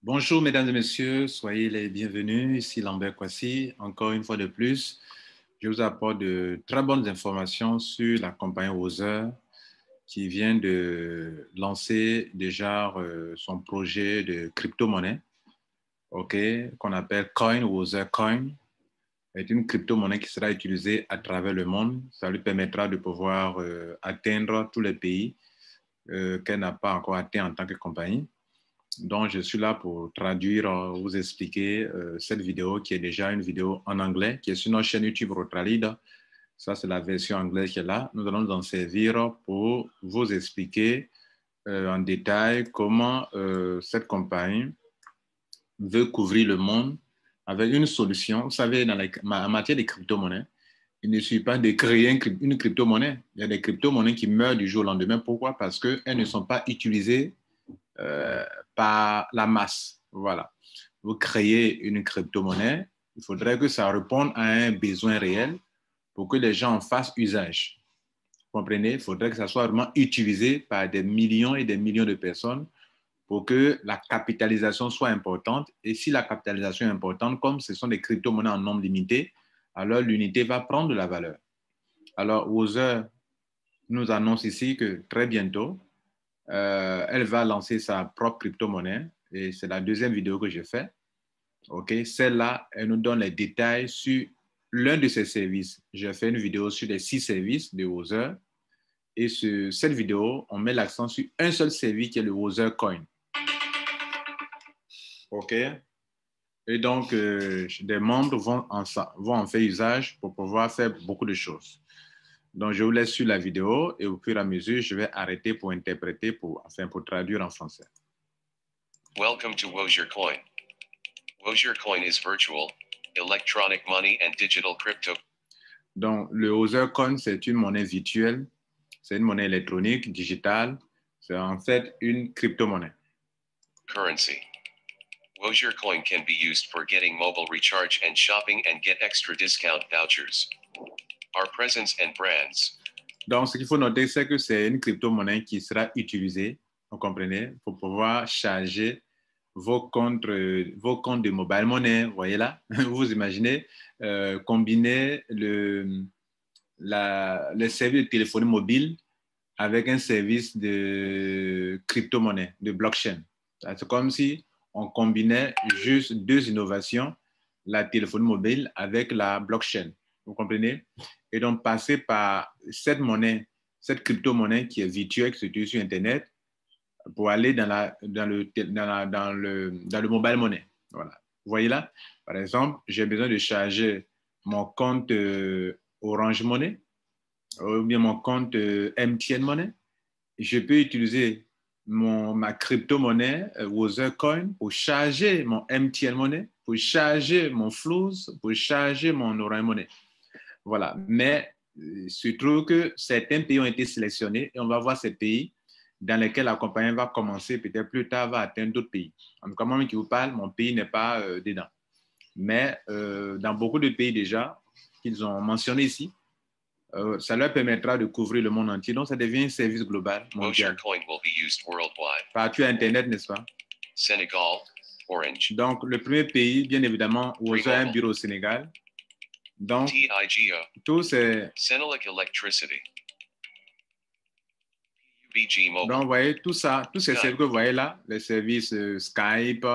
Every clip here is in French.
Bonjour mesdames et messieurs, soyez les bienvenus. Ici Lambert Kwasi. Encore une fois de plus, je vous apporte de très bonnes informations sur la compagnie Other qui vient de lancer déjà son projet de crypto-monnaie, ok, qu'on appelle Coin ou Other Coin. C'est une crypto-monnaie qui sera utilisée à travers le monde. Ça lui permettra de pouvoir atteindre tous les pays qu'elle n'a pas encore atteint en tant que compagnie. Donc, je suis là pour traduire, vous expliquer cette vidéo qui est déjà une vidéo en anglais, qui est sur notre chaîne YouTube Rotralide. Ça, c'est la version anglaise qui est là. Nous allons nous en servir pour vous expliquer en détail comment cette compagnie veut couvrir le monde avec une solution. Vous savez, en matière de crypto-monnaie, il ne suffit pas de créer une crypto-monnaie. Il y a des crypto-monnaies qui meurent du jour au lendemain. Pourquoi? Parce qu'elles ne sont pas utilisées euh, par la masse. Voilà. Vous créez une crypto-monnaie, il faudrait que ça réponde à un besoin réel pour que les gens en fassent usage. Vous comprenez? Il faudrait que ça soit vraiment utilisé par des millions et des millions de personnes pour que la capitalisation soit importante. Et si la capitalisation est importante, comme ce sont des crypto-monnaies en nombre limité, alors l'unité va prendre de la valeur. Alors, Other nous annonce ici que très bientôt, elle va lancer sa propre crypto-monnaie et c'est la deuxième vidéo que je fais. OK, celle-là, elle nous donne les détails sur l'un de ses services. J'ai fait une vidéo sur les 6 services de Other et sur cette vidéo, on met l'accent sur un seul service qui est le Other Coin. OK, et donc des membres vont en faire usage pour pouvoir faire beaucoup de choses. Donc, je vous laisse sur la vidéo et au fur et à mesure, je vais arrêter pour interpréter, pour traduire en français. Welcome to Wozier Coin. Wozier Coin is virtual, electronic money and digital crypto. Donc, le Other Coin, c'est une monnaie virtuelle, c'est une monnaie électronique, digitale, c'est en fait une crypto-monnaie. Currency. Wozier Coin can be used for getting mobile recharge and shopping and get extra discount vouchers. Our presence and brands. Donc, ce qu'il faut noter, c'est que c'est une crypto-monnaie qui sera utilisée, vous comprenez, pour pouvoir charger vos comptes de mobile money, vous voyez là, vous imaginez, combiner les services de téléphonie mobile avec un service de crypto-monnaie, de blockchain. C'est comme si on combinait juste deux innovations, la téléphonie mobile avec la blockchain. Vous comprenez? Et donc, passer par cette monnaie, cette crypto-monnaie qui est virtuelle, qui se trouve sur Internet, pour aller dans le mobile money. Voilà. Vous voyez là? Par exemple, j'ai besoin de charger mon compte Orange Money ou bien mon compte MTN Money. Je peux utiliser ma crypto-monnaie Othercoin pour charger mon MTN Money, pour charger mon Flows, pour charger mon Orange Money. Voilà. Mais il se trouve que certains pays ont été sélectionnés et on va voir ces pays dans lesquels la compagnie va commencer, peut-être plus tard, va atteindre d'autres pays. En tout cas, moi qui vous parle, mon pays n'est pas dedans. Mais dans beaucoup de pays déjà, qu'ils ont mentionné ici, ça leur permettra de couvrir le monde entier. Donc, ça devient un service global mondial. Partout à Internet, n'est-ce pas? Senegal, Orange. Donc, le premier pays, bien évidemment, où a un bureau au Sénégal. Donc, TIGO. tous ces... Senelec Electricity. BG Mobile. Donc, vous voyez, tout ça, tous ces services que vous voyez là, les services Skype.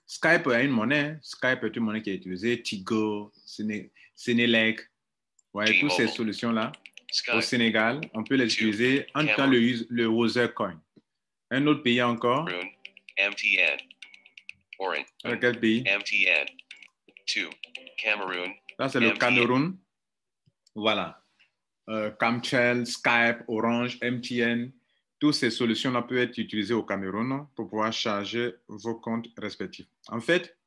Skype a une monnaie. Skype est une monnaie qui est utilisée. Tigo, Senelec. Vous voyez, toutes ces solutions-là, au Sénégal, on peut les utiliser en temps le Other Coin. Un autre pays encore. MTN. Orange. Quel pays? MTN. 2. Cameroon. Là, c'est le Cameroun. Voilà. Camtel, Skype, Orange, MTN. Toutes ces solutions-là peuvent être utilisées au Cameroun pour pouvoir charger vos comptes respectifs. En fait,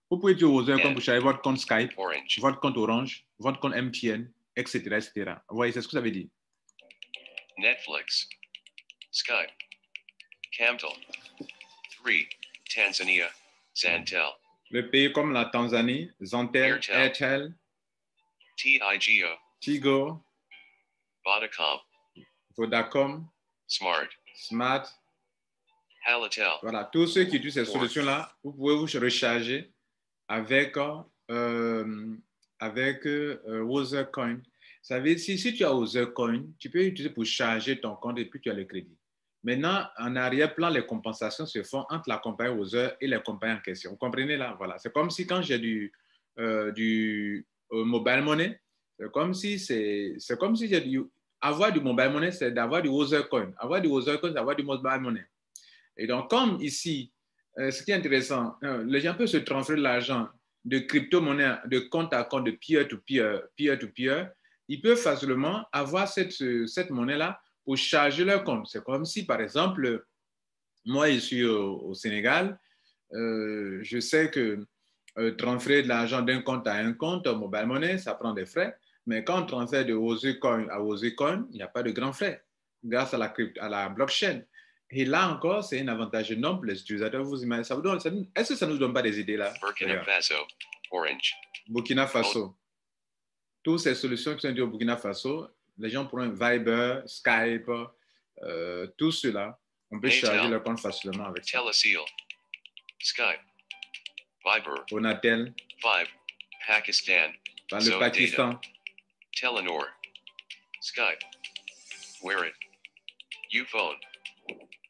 vous pouvez utiliser Other Coin pour charger votre compte Skype, Orange. votre compte Orange, votre compte MTN, etc., etc. Vous voyez, c'est ce que ça veut dire. Netflix. Skype. Camtel. 3. Tanzania. Zantel. Le pays comme la Tanzanie, Zantel, Airtel, TIGO. Tigo, Vodacom. Vodacom, Smart. Smart, Halotel. Voilà, tous ceux qui utilisent ces solutions-là, vous pouvez vous recharger avec Wozercoin. Vous savez, si tu as Wozercoin, tu peux utiliser pour charger ton compte et puis tu as le crédit. Maintenant, en arrière-plan, les compensations se font entre la compagnie Wozer et les compagnies en question. Vous comprenez là? Voilà. C'est comme si quand j'ai du mobile money, c'est comme si j'ai avoir du mobile money, c'est d'avoir du Wozercoin. Avoir du Wozercoin, c'est d'avoir du mobile money. Et donc, comme ici, ce qui est intéressant, les gens peuvent se transférer l'argent de crypto-monnaie de compte à compte, de peer-to-peer, ils peuvent facilement avoir cette monnaie-là pour charger leur compte. C'est comme si, par exemple, moi, ici au Sénégal, je sais que transférer de l'argent d'un compte à un compte, mobile money, ça prend des frais. Mais quand on transfère de Wozercoin à Wozercoin, il n'y a pas de grands frais grâce à la blockchain. Et là encore, c'est un avantage énorme pour les utilisateurs. Vous imaginez, est-ce que ça ne nous donne pas des idées là? Burkina Faso, Orange. Burkina Faso. Toutes ces solutions qui sont dites au Burkina Faso, les gens pourront Viber, Skype, tout cela, on peut charger leur compte facilement avec ça. Teleseal, Skype, Viber, Onatel, 5, Pakistan, par le Pakistan, Data, Telenor, Skype, Werit, Uphone,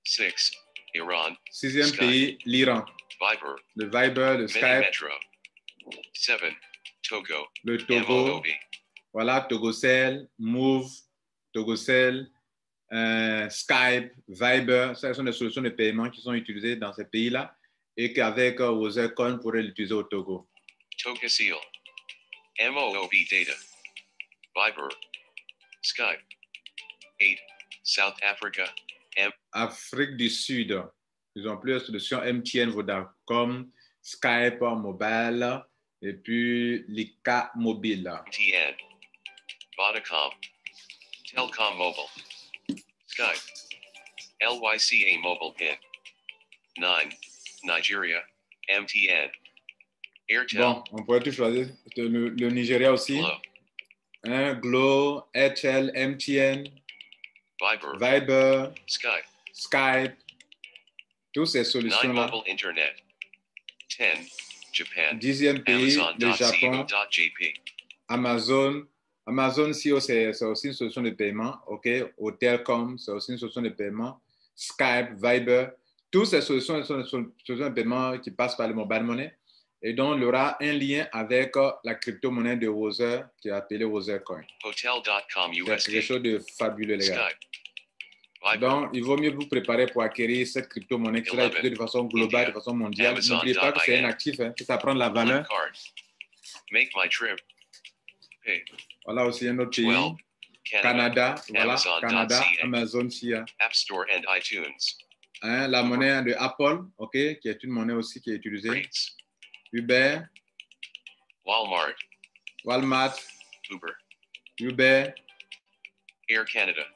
6, Iran, sixième Skype, pays, l'Iran, Viber, le Viber, le Skype, Metro, 7, Togo, le Togo, MOOB, voilà, Togocell, Move, Togocell, Skype, Viber, ça sont des solutions de paiement qui sont utilisées dans ces pays-là et qu'avec Wozercoin, on pourrait l'utiliser au Togo. Togaseal, MOOB Data, Viber, Skype, 8, South Africa, Afrique du Sud, ils ont plusieurs solutions MTN, Vodacom, Skype Mobile et puis Lika Mobile. MTN, Vodacom, Telcom Mobile, Skype, LYCA Mobile PIN, 9, Nigeria, MTN, Airtel, Bon, on pourrait tout choisir. Le Nigeria aussi. Glo, Glo, Airtel, MTN, Viber, Viber, Skype, Skype, toutes ces 9 solutions-là. Mobile Internet, 10, Japan, Dixième pays, le Japon, Amazon.co.jp, Amazon. Amazon CEO, c'est aussi une solution de paiement. OK. Hotelcom, c'est aussi une solution de paiement. Skype, Viber, toutes ces solutions sont des solutions de paiement qui passent par le mobile money. Et donc, il y aura un lien avec la crypto-monnaie de Wozer qui est appelée Wozercoin. Hotel.com C'est quelque USD, chose de fabuleux, les gars. Skype, Viber, Donc, il vaut mieux vous préparer pour acquérir cette crypto-monnaie qui sera utilisée de façon globale, de façon mondiale. N'oubliez pas que c'est un actif, hein, que ça prend de la valeur. Flipkart, Make My Trip, Pay, Voilà aussi un autre pays. 12, Canada, Canada, voilà, Amazon.ca, Canada, Amazon SIA. App Store and iTunes, Hein, la monnaie de Apple, OK, qui est une monnaie aussi qui est utilisée. Rates, Uber, Walmart, Walmart, Uber, Uber, Air Canada,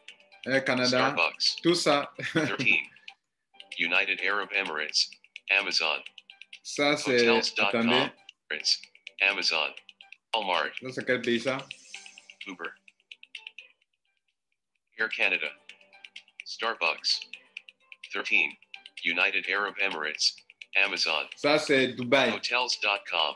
Air Canada, Starbucks, tout ça. 13, United Arab Emirates, Amazon, Ça, c'est, attendez, Hotels.com, Emirates, Amazon, Walmart, ça, c'est quel pays ça? Uber, Air Canada, Starbucks, 13, United Arab Emirates, Amazon, Ça, c'est Dubaï. Hotels.com,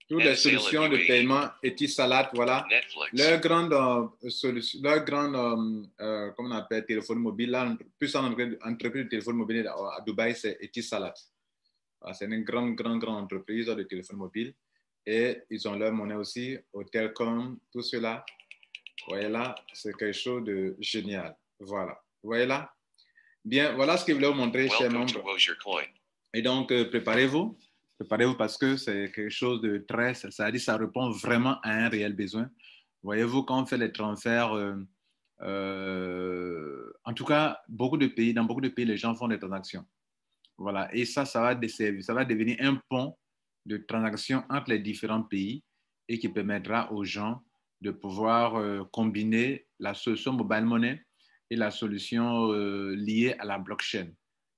Toutes les solutions de paiement, Etisalat, voilà. Netflix, Leur grande solution, leur grande, comment on appelle, téléphone mobile, là, plus en entreprise de téléphone mobile à Dubaï, c'est Etisalat. Voilà, c'est une grande entreprise de téléphone mobile. Et ils ont leur monnaie aussi, Hotelcom, tout cela. Vous voyez là, c'est quelque chose de génial. Voilà. Vous voyez là? Bien, voilà ce que je voulais vous montrer, chers welcome to membres. Wozercoin. Et donc, préparez-vous. Préparez-vous parce que c'est quelque chose de très... Ça dit, ça répond vraiment à un réel besoin. Voyez-vous, quand on fait les transferts, en tout cas, dans beaucoup de pays, les gens font des transactions. Voilà. Et ça va desservir, ça va devenir un pont de transactions entre les différents pays et qui permettra aux gens de pouvoir combiner la solution mobile money et la solution liée à la blockchain.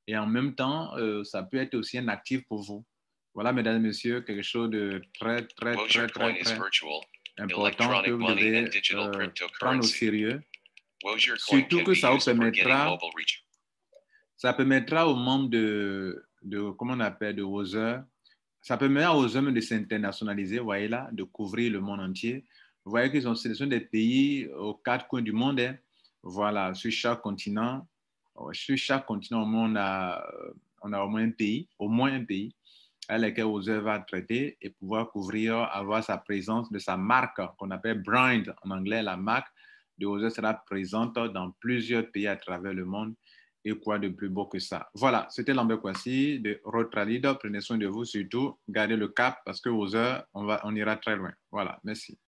Et en même temps, ça peut être aussi un actif pour vous. Voilà, mesdames et messieurs, quelque chose de très Wozercoin is virtual, important que electronic vous money devez and digital prendre au cryptocurrency. sérieux. Wozercoin Surtout can que be ça vous used for getting permettra, mobile reach. Ça permettra aux membres comment on appelle, de Other, ça permettra aux hommes de s'internationaliser, vous voyez là, de couvrir le monde entier. Vous voyez qu'ils ont sélectionné des pays aux quatre coins du monde, hein. Voilà, sur chaque continent. Sur chaque continent, au monde, on a au moins un pays, avec lequel Other va traiter et pouvoir couvrir, avoir sa présence de sa marque qu'on appelle brand en anglais. La marque de Other sera présente dans plusieurs pays à travers le monde. Et quoi de plus beau que ça? Voilà, c'était Lambert Kwasi de Road Trade. Prenez soin de vous surtout. Gardez le cap parce que aux heures, on ira très loin. Voilà, merci.